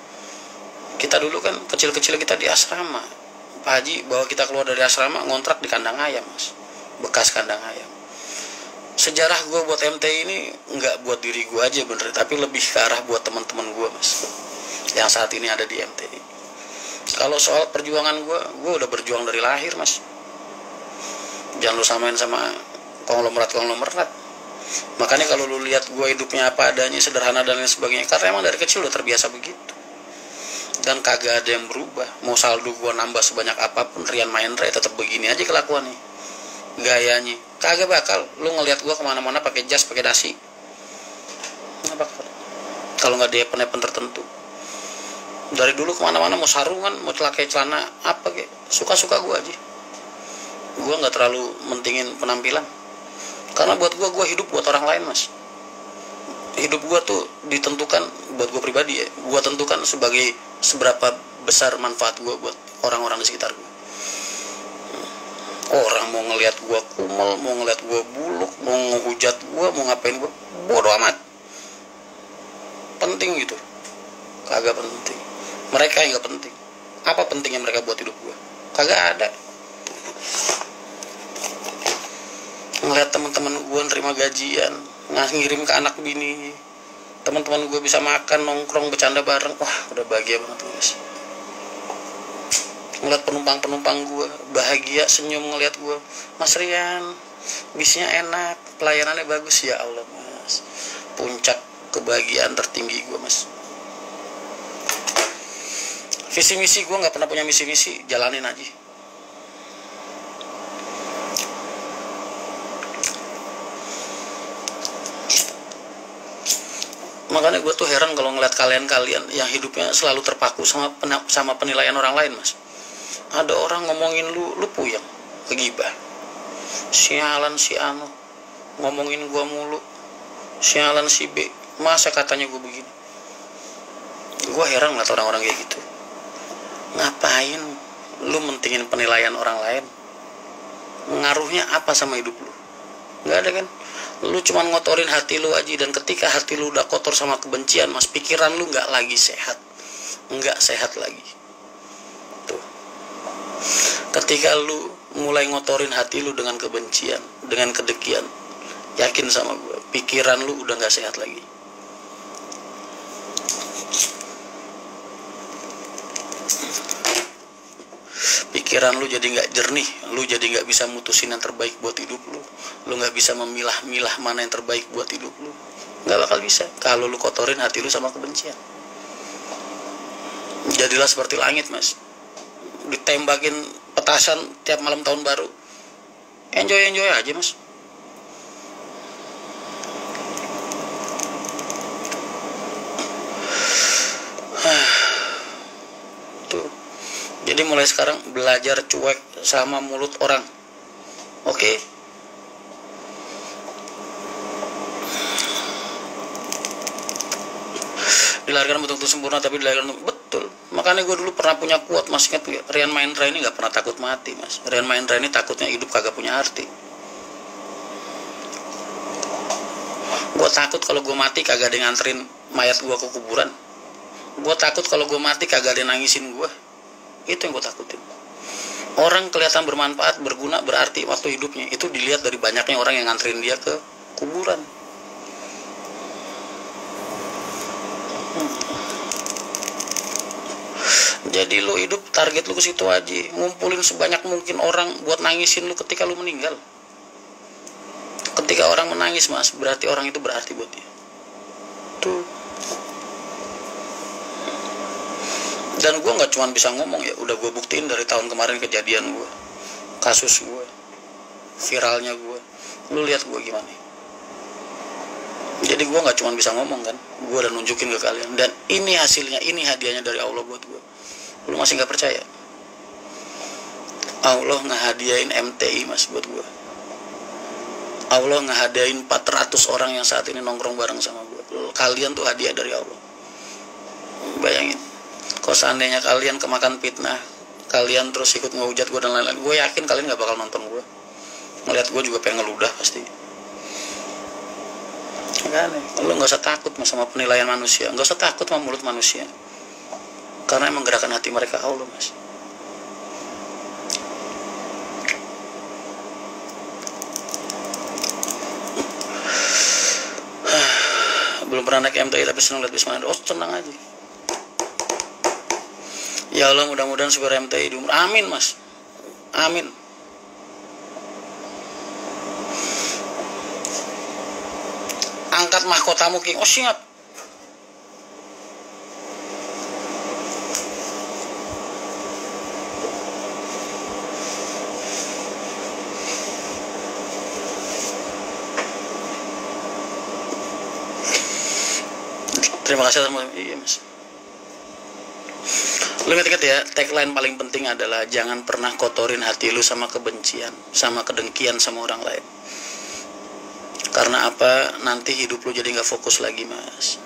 Kita dulu kan kecil-kecil kita di asrama. Pak Haji bawa kita keluar dari asrama ngontrak di kandang ayam mas, bekas kandang ayam. Sejarah gue buat MTI ini nggak buat diri gue aja bener, tapi lebih ke arah buat teman-teman gue mas, yang saat ini ada di MTI. Kalau soal perjuangan gue udah berjuang dari lahir mas. Jangan lu samain sama konglomerat. Makanya kalau lu lihat gue hidupnya apa adanya, sederhana dan lain sebagainya, karena emang dari kecil udah terbiasa begitu. Dan kagak ada yang berubah. Mau saldo gue nambah sebanyak apapun, Rian Mahendra tetap begini aja kelakuannya, gayanya. Kagak bakal lu ngelihat gue kemana-mana pakai jas, pakai dasi. Nggak bakal. Kalau nggak di event-event tertentu. Dari dulu kemana-mana mau sarungan, mau pakai celana apa kayak, suka-suka gue aja. Gue nggak terlalu mentingin penampilan. Karena buat gue hidup buat orang lain mas. Hidup gue tuh ditentukan buat gue pribadi ya. Gue tentukan seberapa besar manfaat gue buat orang-orang di sekitar gue. Orang mau ngelihat gue kumel, mau ngelihat gue buluk, mau ngehujat gue, mau ngapain gue, bodo amat. Penting gitu? Kagak penting. Mereka yang gak penting. Apa pentingnya mereka buat hidup gue? Kagak ada. Ngelihat teman-teman gue nerima gajian, ngirim ke anak bini, teman-teman gue bisa makan, nongkrong, bercanda bareng, wah udah bahagia banget guys. Ngeliat penumpang-penumpang gue bahagia, senyum ngeliat gue, Mas Rian bisnya enak, pelayanannya bagus, ya Allah mas, puncak kebahagiaan tertinggi gue mas. Visi misi gue nggak pernah punya misi jalanin aja. Makanya gue tuh heran kalau ngeliat kalian yang hidupnya selalu terpaku sama penilaian orang lain mas. Ada orang ngomongin lu puyeng, kegibah. Sialan si Anu ngomongin gue mulu, sialan si B, masa katanya gue begini. Gue heran ngeliat orang-orang kayak gitu. Ngapain lu mentingin penilaian orang lain? Ngaruhnya apa sama hidup lu? Nggak ada kan? Lu cuma ngotorin hati lu aja, dan ketika hati lu udah kotor sama kebencian mas, pikiran lu nggak lagi sehat, nggak sehat lagi tuh. Ketika lu mulai ngotorin hati lu dengan kebencian, dengan kedekian, yakin sama gue, pikiran lu udah nggak sehat lagi. Pikiran lu jadi nggak jernih, lu jadi nggak bisa mutusin yang terbaik buat hidup lu nggak bisa memilah-milah mana yang terbaik buat hidup lu, nggak bakal bisa kalau lu kotorin hati lu sama kebencian. Jadilah seperti langit mas, ditembakin petasan tiap malam tahun baru, enjoy aja mas. Jadi mulai sekarang belajar cuek sama mulut orang. Oke? Dilahirkan betul-betul sempurna, tapi dilahirkan betul. Makanya gue dulu pernah punya quote, mas ingat Rian Mahendra ini gak pernah takut mati, mas. Rian Mahendra ini takutnya hidup kagak punya arti. Gue takut kalau gue mati kagak ada yang nganterin mayat gue ke kuburan. Gue takut kalau gue mati kagak ada yang nangisin gue. Itu yang gue takutin. Orang kelihatan bermanfaat, berguna, berarti waktu hidupnya itu dilihat dari banyaknya orang yang nganterin dia ke kuburan. Jadi lu hidup target lu ke situ aja, ngumpulin sebanyak mungkin orang buat nangisin lu ketika lu meninggal. Ketika orang menangis, mas, berarti orang itu berarti buat dia. Tuh. Dan gue nggak cuma bisa ngomong ya, udah gue buktiin dari tahun kemarin kejadian gue, kasus gue, viralnya gue. Lu lihat gue gimana? Jadi gue nggak cuma bisa ngomong kan, gue udah nunjukin ke kalian. Dan ini hasilnya, ini hadiahnya dari Allah buat gue. Lu masih nggak percaya? Allah ngehadiahin MTI, mas, buat gue. Allah ngehadiahin 400 orang yang saat ini nongkrong bareng sama gue. Kalian tuh hadiah dari Allah. Bayangin, kalau seandainya kalian kemakan fitnah, kalian terus ikut ngehujat gue dan lain-lain, gue yakin kalian gak bakal nonton gue. Ngeliat gue juga pengen ngeludah pasti. Kan, lu gak usah takut sama penilaian manusia, gak usah takut sama mulut manusia, karena emang gerakan hati mereka Allah, mas. Belum pernah naik MTI tapi senang lihat Wisma. Oh, tenang aja. Ya Allah, mudah-mudahan supaya MTI di umur. Amin, mas. Amin. Angkat mahkotamu, King. Oh, siap. Terima kasih teman-teman. Iya, mas. Lu ingat ya, tagline paling penting adalah jangan pernah kotorin hati lu sama kebencian, sama kedengkian sama orang lain. Karena apa? Nanti hidup lu jadi gak fokus lagi, mas.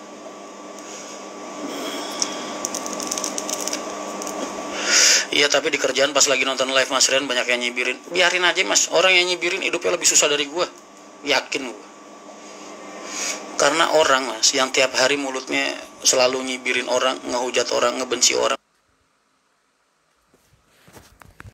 Iya, tapi di kerjaan pas lagi nonton live Mas Rian banyak yang nyibirin. Biarin aja, mas. Orang yang nyibirin hidupnya lebih susah dari gua. Yakin gua. Karena orang, mas, yang tiap hari mulutnya selalu nyibirin orang, ngehujat orang, ngebenci orang,